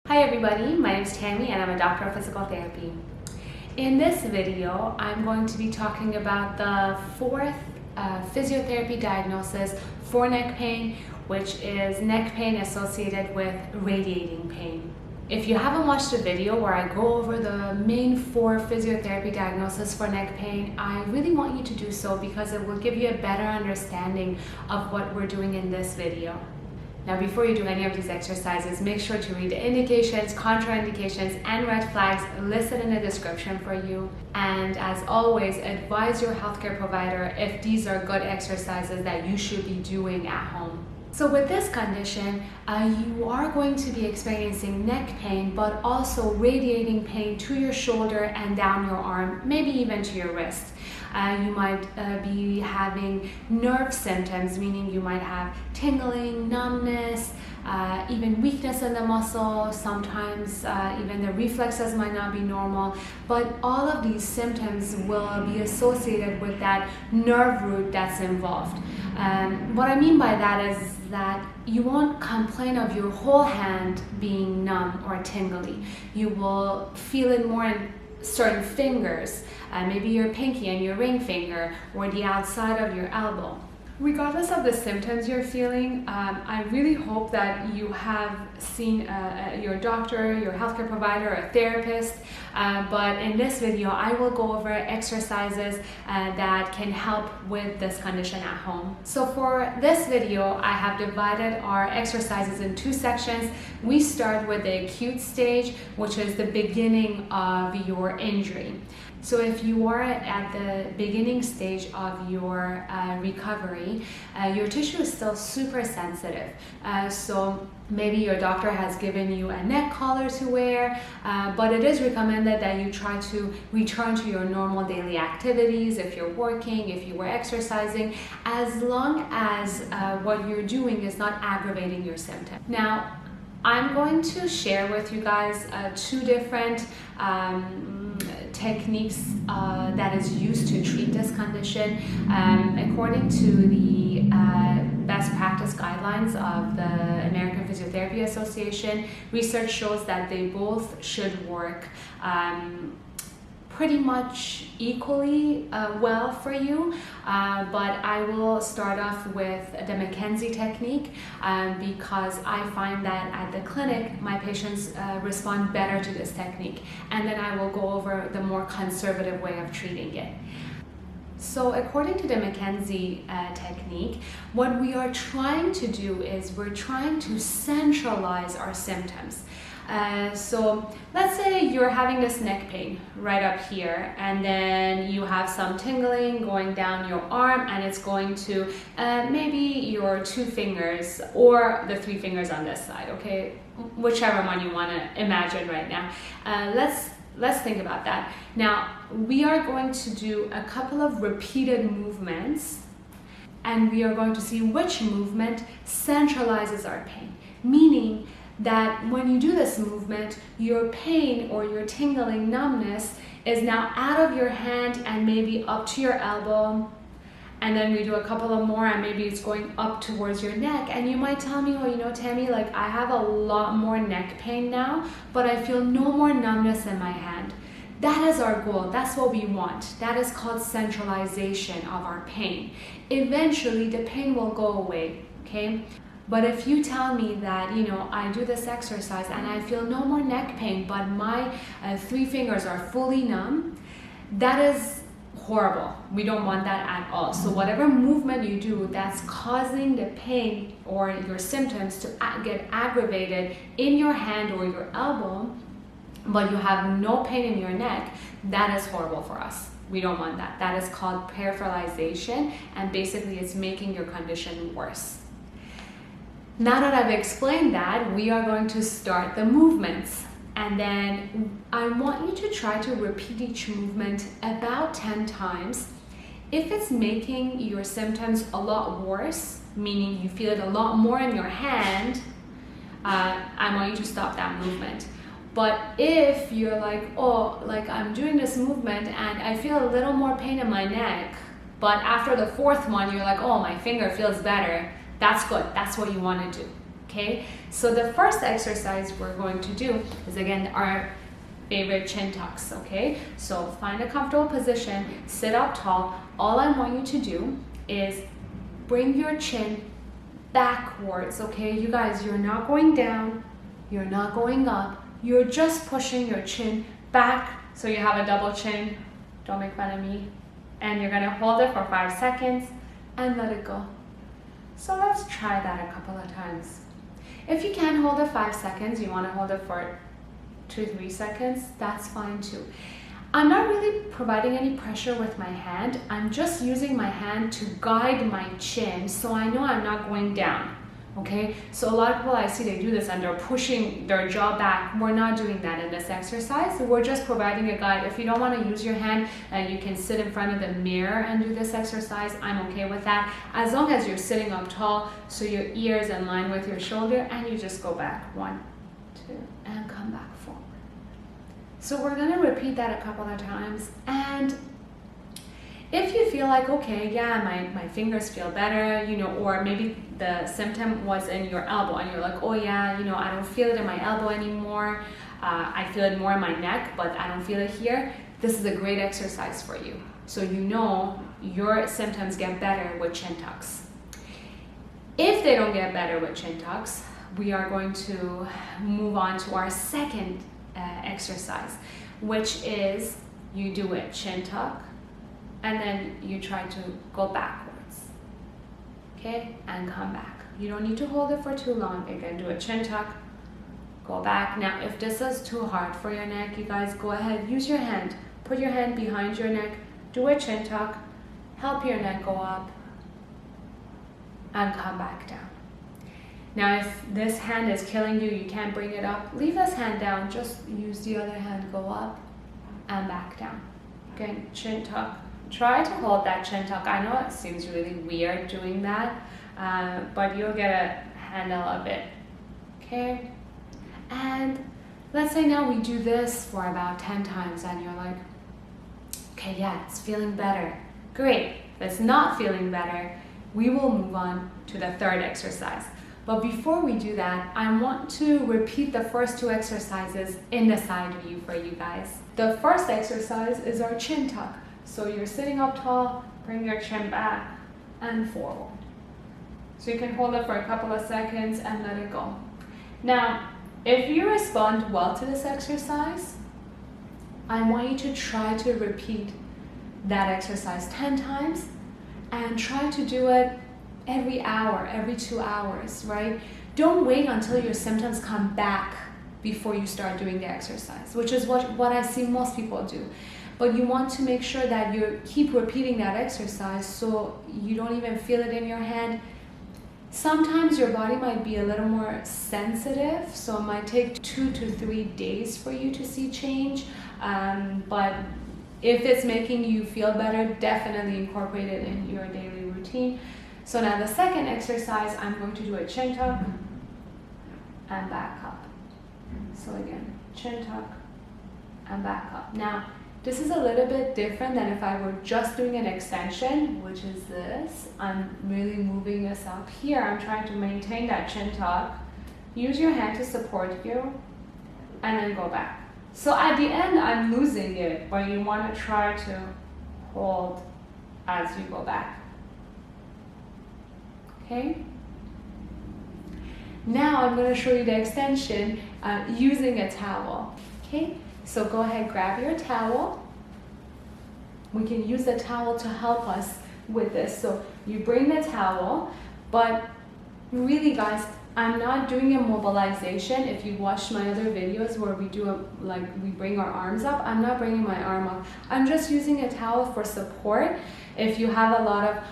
Hi everybody, my name is Tammy and I'm a doctor of physical therapy. In this video, I'm going to be talking about the fourth physiotherapy diagnosis for neck pain, which is neck pain associated with radiating pain. If you haven't watched the video where I go over the main four physiotherapy diagnoses for neck pain, I really want you to do so because it will give you a better understanding of what we're doing in this video. Now, before you do any of these exercises, make sure to read the indications, contraindications, and red flags listed in the description for you. And as always, advise your healthcare provider if these are good exercises that you should be doing at home. So with this condition, you are going to be experiencing neck pain, but also radiating pain to your shoulder and down your arm, maybe even to your wrist. You might be having nerve symptoms, meaning you might have tingling, numbness, even weakness in the muscle. Sometimes even the reflexes might not be normal, but all of these symptoms will be associated with that nerve root that's involved. What I mean by that is that you won't complain of your whole hand being numb or tingly. You will feel it more in certain fingers, maybe your pinky and your ring finger or the outside of your elbow. Regardless of the symptoms you're feeling, I really hope that you have seen your doctor, your healthcare provider, a therapist, but in this video I will go over exercises that can help with this condition at home. So for this video, I have divided our exercises in two sections. We start with the acute stage, which is the beginning of your injury. So if you are at the beginning stage of your recovery, your tissue is still super sensitive. So maybe your doctor has given you a neck collar to wear, but it is recommended that you try to return to your normal daily activities if you're working, if you were exercising, as long as what you're doing is not aggravating your symptom. Now, I'm going to share with you guys two different techniques that is used to treat this condition. According to the best practice guidelines of the American Physiotherapy Association, research shows that they both should work pretty much equally well for you, but I will start off with the McKenzie technique because I find that at the clinic my patients respond better to this technique, and then I will go over the more conservative way of treating it. So according to the McKenzie technique, what we are trying to do is we're trying to centralize our symptoms. So let's say you're having this neck pain right up here, and then you have some tingling going down your arm, and it's going to maybe your two fingers or the three fingers on this side, okay? Whichever one you want to imagine right now. Let's think about that. Now, we are going to do a couple of repeated movements, and we are going to see which movement centralizes our pain, meaning that when you do this movement, your pain or your tingling numbness is now out of your hand and maybe up to your elbow, and then we do a couple of more and maybe it's going up towards your neck. And you might tell me, oh, you know, Tammy, like I have a lot more neck pain now, but I feel no more numbness in my hand. That is our goal. That's what we want. That is called centralization of our pain. Eventually the pain will go away, okay? But if you tell me that, you know, I do this exercise and I feel no more neck pain, but my three fingers are fully numb, that is horrible. We don't want that at all. So whatever movement you do that's causing the pain or your symptoms to get aggravated in your hand or your elbow, but you have no pain in your neck, that is horrible for us. We don't want that. That is called peripheralization, and basically it's making your condition worse. Now that I've explained that, we are going to start the movements. And then I want you to try to repeat each movement about 10 times. If it's making your symptoms a lot worse, meaning you feel it a lot more in your hand, I want you to stop that movement. But if you're like, oh, like I'm doing this movement and I feel a little more pain in my neck, but after the fourth one, you're like, oh, my finger feels better, that's good. That's what you want to do. okay? So the first exercise we're going to do is, again, our favorite chin tucks, okay? So find a comfortable position, sit up tall. All I want you to do is bring your chin backwards, okay? You guys, you're not going down, you're not going up, you're just pushing your chin back so you have a double chin. Don't make fun of me. And you're gonna hold it for 5 seconds and let it go. So let's try that a couple of times. If you can't hold it 5 seconds, you wanna hold it for 2-3 seconds, that's fine too. I'm not really providing any pressure with my hand. I'm just using my hand to guide my chin so I know I'm not going down, okay? So a lot of people I see, they do this and they're pushing their jaw back. We're not doing that in this exercise. We're just providing a guide. If you don't want to use your hand and you can sit in front of the mirror and do this exercise, I'm okay with that. As long as you're sitting up tall so your ear is in line with your shoulder and you just go back 1, 2, and come back forward. So we're gonna repeat that a couple of times, and if you feel like, okay, yeah, my fingers feel better, you know, or maybe the symptom was in your elbow and you're like, oh yeah, you know, I don't feel it in my elbow anymore, I feel it more in my neck, but I don't feel it here, this is a great exercise for you. So you know your symptoms get better with chin tucks. If they don't get better with chin tucks, we are going to move on to our second exercise, which is you do a chin tuck and then you try to go backwards, okay, and come back. You don't need to hold it for too long. Again, do a chin tuck, go back. Now if this is too hard for your neck, you guys, go ahead, use your hand, put your hand behind your neck, do a chin tuck, help your neck go up and come back down. Now, if this hand is killing you, you can't bring it up, leave this hand down, just use the other hand, go up and back down. Again, chin tuck. Try to hold that chin tuck. I know it seems really weird doing that, but you'll get a handle of it, okay? And let's say now we do this for about 10 times and you're like, okay, yeah, it's feeling better. Great. If it's not feeling better, we will move on to the third exercise. But before we do that, I want to repeat the first 2 exercises in the side view for you guys. The first exercise is our chin tuck. So you're sitting up tall, bring your chin back and forward. So you can hold it for a couple of seconds and let it go. Now, if you respond well to this exercise, I want you to try to repeat that exercise 10 times and try to do it every hour, every 2 hours, right? Don't wait until your symptoms come back before you start doing the exercise, which is what I see most people do. But you want to make sure that you keep repeating that exercise so you don't even feel it in your hand. Sometimes your body might be a little more sensitive, so it might take 2 to 3 days for you to see change. But if it's making you feel better, definitely incorporate it in your daily routine. So now the second exercise, I'm going to do a chin tuck and back up. So again, chin tuck and back up. Now, this is a little bit different than if I were just doing an extension, which is this. I'm really moving this up here. I'm trying to maintain that chin tuck. Use your hand to support you and then go back. So at the end, I'm losing it, but you want to try to hold as you go back. Okay? Now I'm going to show you the extension using a towel. Okay? So go ahead, grab your towel. We can use the towel to help us with this. So you bring the towel, but really guys, I'm not doing a mobilization. If you watched my other videos where we do we bring our arms up, I'm not bringing my arm up. I'm just using a towel for support. If you have a lot of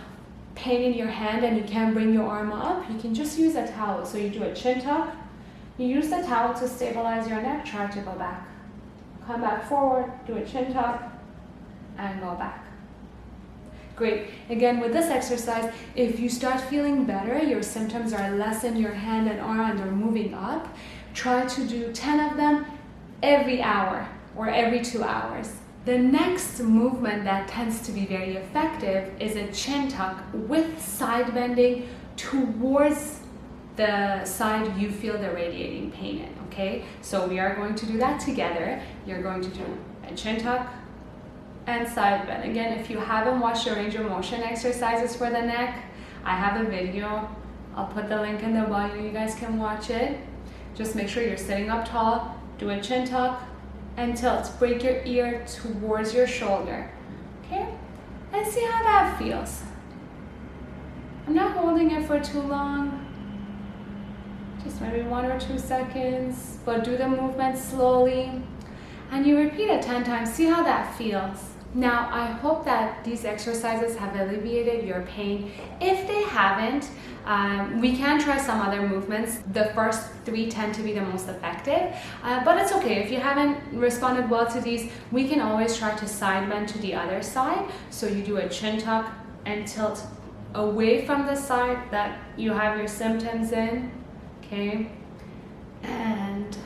pain in your hand and you can't bring your arm up, you can just use a towel. So you do a chin tuck, you use the towel to stabilize your neck, try to go back. Come back forward, do a chin tuck, and go back. Great. Again, with this exercise, if you start feeling better, your symptoms are less in your hand and arm and they're moving up, try to do 10 of them every hour or every 2 hours. The next movement that tends to be very effective is a chin tuck with side bending towards the side you feel the radiating pain in, okay? So we are going to do that together. You're going to do a chin tuck and side bend. Again, if you haven't watched the range of motion exercises for the neck, I have a video. I'll put the link in the bio, you guys can watch it. Just make sure you're sitting up tall, do a chin tuck and tilt. Bring your ear towards your shoulder, okay? And see how that feels. I'm not holding it for too long, just maybe 1 or 2 seconds, but do the movement slowly. And you repeat it 10 times, see how that feels. Now, I hope that these exercises have alleviated your pain. If they haven't, we can try some other movements. The first 3 tend to be the most effective, but it's okay. If you haven't responded well to these, we can always try to side bend to the other side. So you do a chin tuck and tilt away from the side that you have your symptoms in, okay? And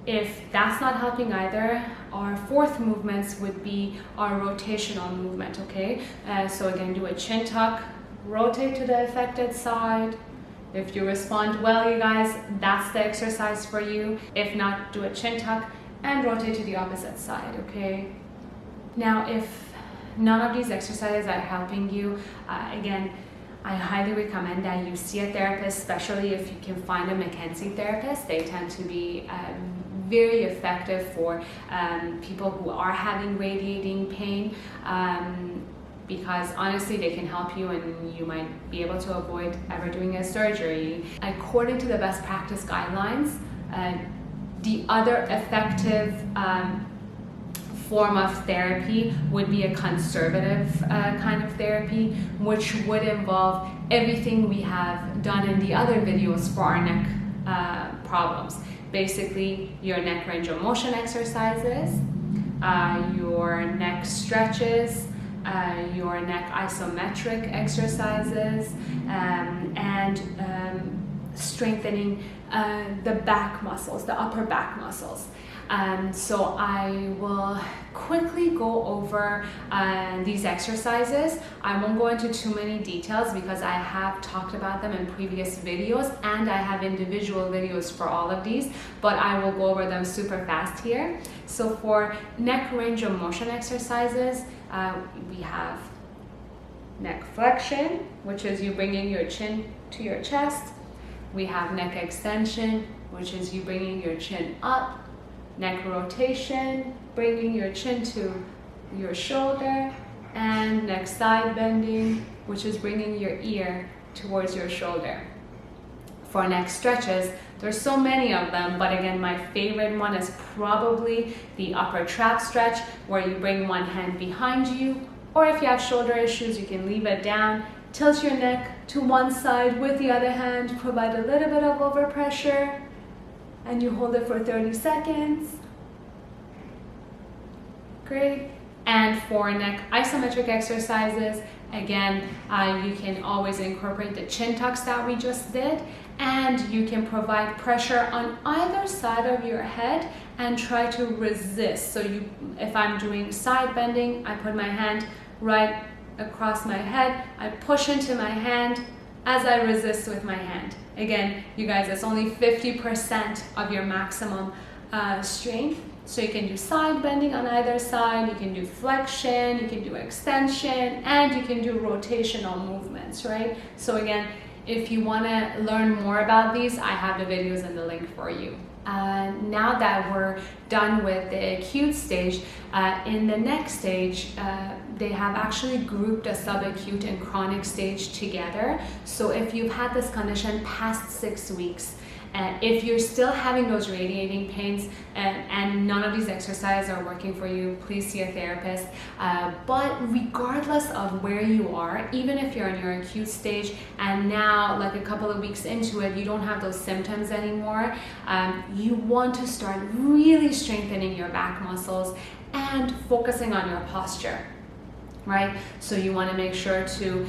if that's not helping either, our fourth movements would be our rotational movement, okay? So again, do a chin tuck, rotate to the affected side. If you respond well, you guys, that's the exercise for you. If not, do a chin tuck and rotate to the opposite side, okay? Now, if none of these exercises are helping you, again, I highly recommend that you see a therapist, especially if you can find a McKenzie therapist. They tend to be very effective for people who are having radiating pain, because honestly they can help you and you might be able to avoid ever doing a surgery. According to the best practice guidelines, the other effective form of therapy would be a conservative kind of therapy, which would involve everything we have done in the other videos for our neck problems. Basically, your neck range of motion exercises, your neck stretches, your neck isometric exercises, and strengthening the back muscles, the upper back muscles. So I will quickly go over these exercises. I won't go into too many details because I have talked about them in previous videos and I have individual videos for all of these, but I will go over them super fast here. So for neck range of motion exercises, we have neck flexion, which is you bringing your chin to your chest. We have neck extension, which is you bringing your chin up. Neck rotation, bringing your chin to your shoulder, and neck side bending, which is bringing your ear towards your shoulder. For neck stretches, there's so many of them, but again, my favorite one is probably the upper trap stretch, where you bring one hand behind you, or if you have shoulder issues, you can leave it down, tilt your neck to one side with the other hand, provide a little bit of overpressure, and you hold it for 30 seconds. Great. And for neck isometric exercises, again, you can always incorporate the chin tucks that we just did, and you can provide pressure on either side of your head and try to resist. So if I'm doing side bending, I put my hand right across my head, I push into my hand as I resist with my hand. Again, you guys, it's only 50% of your maximum strength. So you can do side bending on either side, you can do flexion, you can do extension, and you can do rotational movements, right? So again, if you want to learn more about these, I have the videos in the link for you. Now that we're done with the acute stage, in the next stage, they have actually grouped a subacute and chronic stage together. So if you've had this condition past 6 weeks, if you're still having those radiating pains and none of these exercises are working for you, please see a therapist. But regardless of where you are, even if you're in your acute stage and now like a couple of weeks into it, you don't have those symptoms anymore, you want to start really strengthening your back muscles and focusing on your posture. Right? So you want to make sure to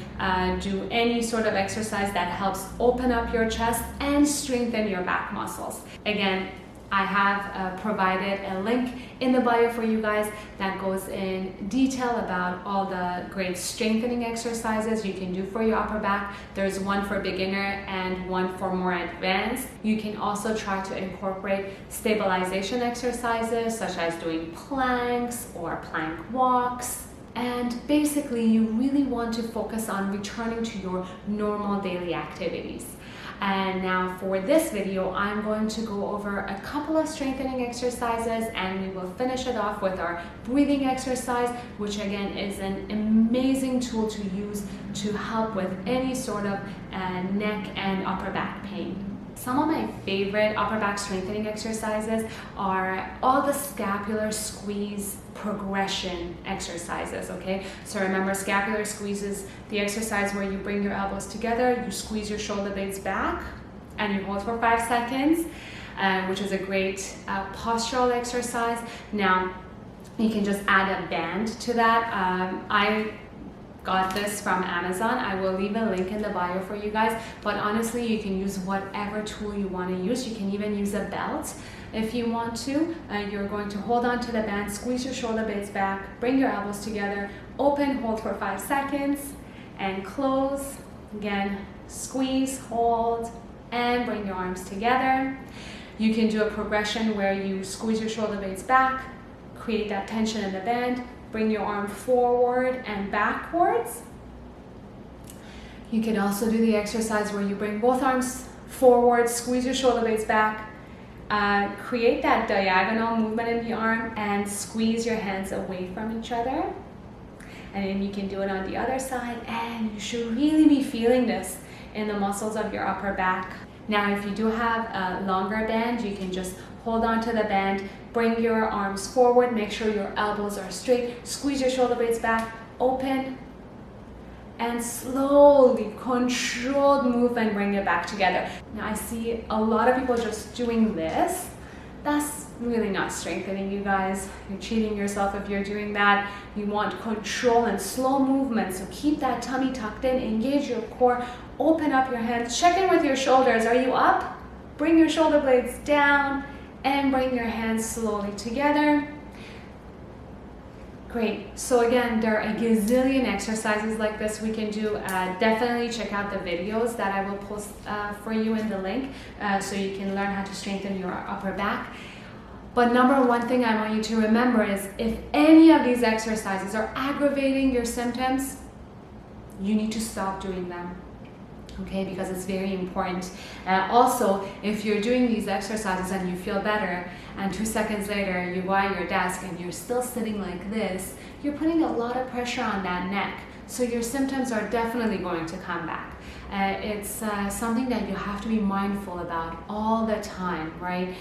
do any sort of exercise that helps open up your chest and strengthen your back muscles. Again, I have provided a link in the bio for you guys that goes in detail about all the great strengthening exercises you can do for your upper back. There's one for beginner and one for more advanced. You can also try to incorporate stabilization exercises such as doing planks or plank walks. And basically, you really want to focus on returning to your normal daily activities. And now for this video, I'm going to go over a couple of strengthening exercises, and we will finish it off with our breathing exercise, which again is an amazing tool to use to help with any sort of neck and upper back pain. Some of my favorite upper back strengthening exercises are all the scapular squeeze progression exercises, okay? So remember, scapular squeeze is the exercise where you bring your elbows together, you squeeze your shoulder blades back, and you hold for 5 seconds, which is a great postural exercise. Now, you can just add a band to that. I got this from Amazon. I will leave a link in the bio for you guys, but honestly, you can use whatever tool you want to use. You can even use a belt if you want to. You're going to hold on to the band, squeeze your shoulder blades back, bring your elbows together, open, hold for 5 seconds, and close. Again, squeeze, hold, and bring your arms together. You can do a progression where you squeeze your shoulder blades back, create that tension in the band, bring your arm forward and backwards. You can also do the exercise where you bring both arms forward, squeeze your shoulder blades back, create that diagonal movement in the arm, and squeeze your hands away from each other. And then you can do it on the other side, and you should really be feeling this in the muscles of your upper back. Now, if you do have a longer band, you can just hold on to the band, bring your arms forward, make sure your elbows are straight, squeeze your shoulder blades back, open, and slowly, controlled movement, bring it back together. Now, I see a lot of people just doing this. That's really not strengthening, you guys. You're cheating yourself if you're doing that. You want control and slow movement, so keep that tummy tucked in, engage your core, open up your hands, check in with your shoulders. Are you up? Bring your shoulder blades down, and bring your hands slowly together. Great. So again, there are a gazillion exercises like this we can do. Definitely check out the videos that I will post for you in the link so you can learn how to strengthen your upper back. But number one thing I want you to remember is if any of these exercises are aggravating your symptoms, you need to stop doing them. Okay, because it's very important. Also, if you're doing these exercises and you feel better, and 2 seconds later you go at your desk and you're still sitting like this, you're putting a lot of pressure on that neck. So your symptoms are definitely going to come back. It's something that you have to be mindful about all the time, right?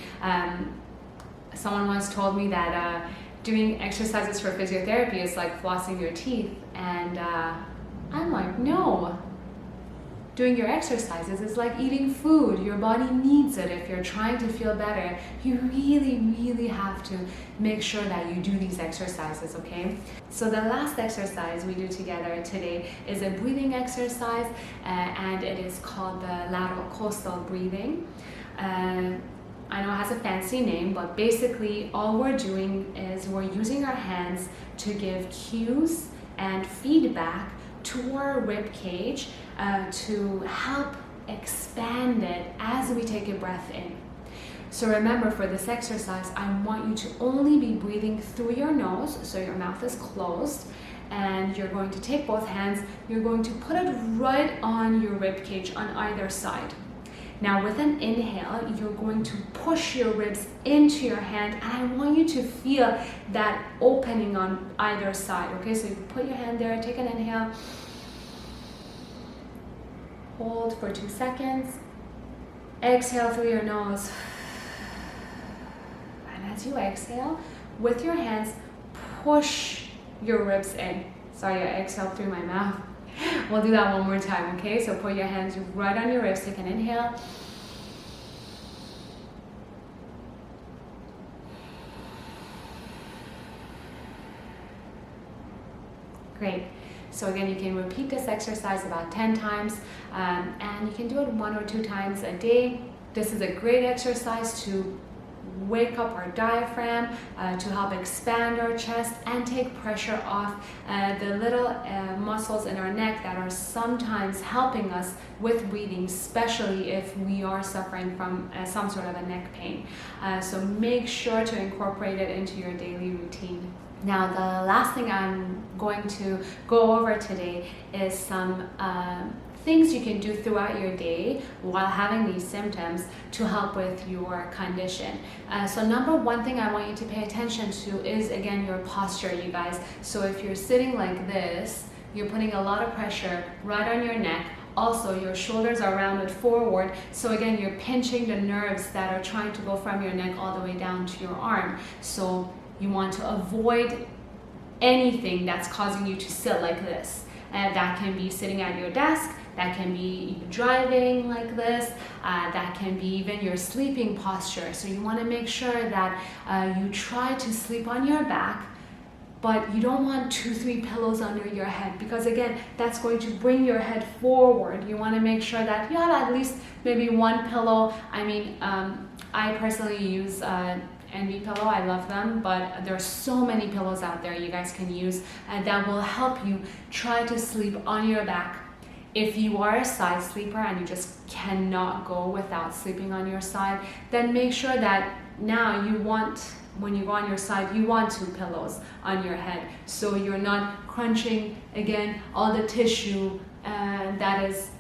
Someone once told me that doing exercises for physiotherapy is like flossing your teeth, and I'm like, no. Doing your exercises is like eating food. Your body needs it. If you're trying to feel better, you really have to make sure that you do these exercises, okay? So the last exercise we do together today is a breathing exercise, and it is called the lateral coastal breathing. I know it has a fancy name, but basically all we're doing is we're using our hands to give cues and feedback to our rib cage to help expand it as we take a breath in. So remember, for this exercise, I want you to only be breathing through your nose, so your mouth is closed, and you're going to take both hands, you're going to put it right on your rib cage on either side. Now with an inhale, you're going to push your ribs into your hand, and I want you to feel that opening on either side, okay? So you put your hand there, take an inhale, hold for 2 seconds, exhale through your nose, and as you exhale, with your hands, push your ribs in. Sorry, I exhaled through my mouth. We'll do that one more time, okay? So put your hands right on your ribs, take an inhale. Great. So again, you can repeat this exercise about 10 times, and you can do it 1 or 2 times a day. This is a great exercise to wake up our diaphragm, to help expand our chest and take pressure off the little muscles in our neck that are sometimes helping us with breathing, especially if we are suffering from some sort of a neck pain. So make sure to incorporate it into your daily routine. Now, the last thing I'm going to go over today is some things you can do throughout your day while having these symptoms to help with your condition. So number one thing I want you to pay attention to is, again, your posture, you guys. So if you're sitting like this, you're putting a lot of pressure right on your neck. Also, your shoulders are rounded forward. So again, you're pinching the nerves that are trying to go from your neck all the way down to your arm. So you want to avoid anything that's causing you to sit like this. That can be sitting at your desk, that can be driving like this, that can be even your sleeping posture. So you want to make sure that you try to sleep on your back, but you don't want 2-3 pillows under your head, because again, that's going to bring your head forward. You want to make sure that you have at least maybe one pillow. I mean, I personally use NV pillow, I love them, but there are so many pillows out there you guys can use that will help you try to sleep on your back. If you are a side sleeper and you just cannot go without sleeping on your side, then make sure that now when you go on your side, you want 2 pillows on your head, so you're not crunching, again, all the tissue that is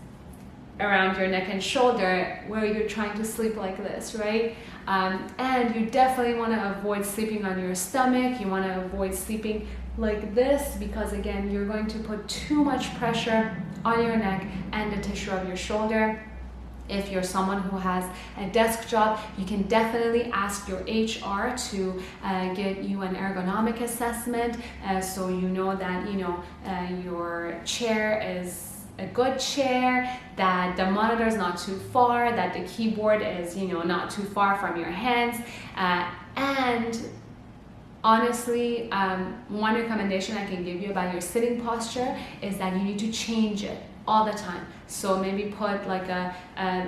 around your neck and shoulder where you're trying to sleep like this, right? And you definitely want to avoid sleeping on your stomach. You want to avoid sleeping like this, because again, you're going to put too much pressure on your neck and the tissue of your shoulder. If you're someone who has a desk job, you can definitely ask your HR to get you an ergonomic assessment, so you know that your chair is a good chair, that the monitor is not too far, that the keyboard is not too far from your hands. And honestly, one recommendation I can give you about your sitting posture is that you need to change it all the time. So maybe put like a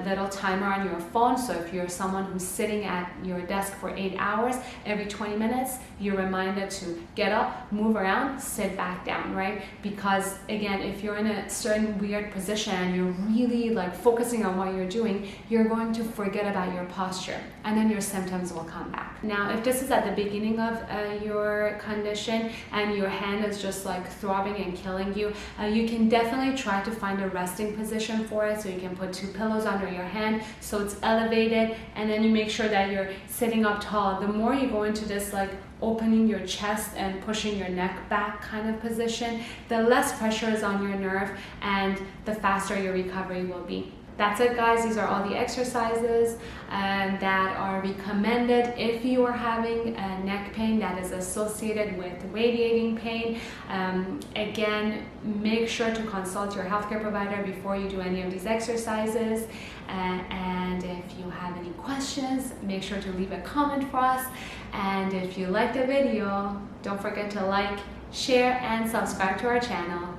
little timer on your phone. So if you're someone who's sitting at your desk for 8 hours, every 20 minutes, you're reminded to get up, move around, sit back down, right? Because again, if you're in a certain weird position and you're really like focusing on what you're doing, you're going to forget about your posture, and then your symptoms will come back. Now, if this is at the beginning of your condition and your hand is just like throbbing and killing you, you can definitely try to find a resting position for it. So you can put 2 pillows under your hand so it's elevated, and then you make sure that you're sitting up tall. The more you go into this like opening your chest and pushing your neck back kind of position, the less pressure is on your nerve and the faster your recovery will be. That's it, guys. These are all the exercises that are recommended if you are having a neck pain that is associated with radiating pain. Again, make sure to consult your healthcare provider before you do any of these exercises. And if you have any questions, make sure to leave a comment for us. And if you like the video, don't forget to like, share, and subscribe to our channel.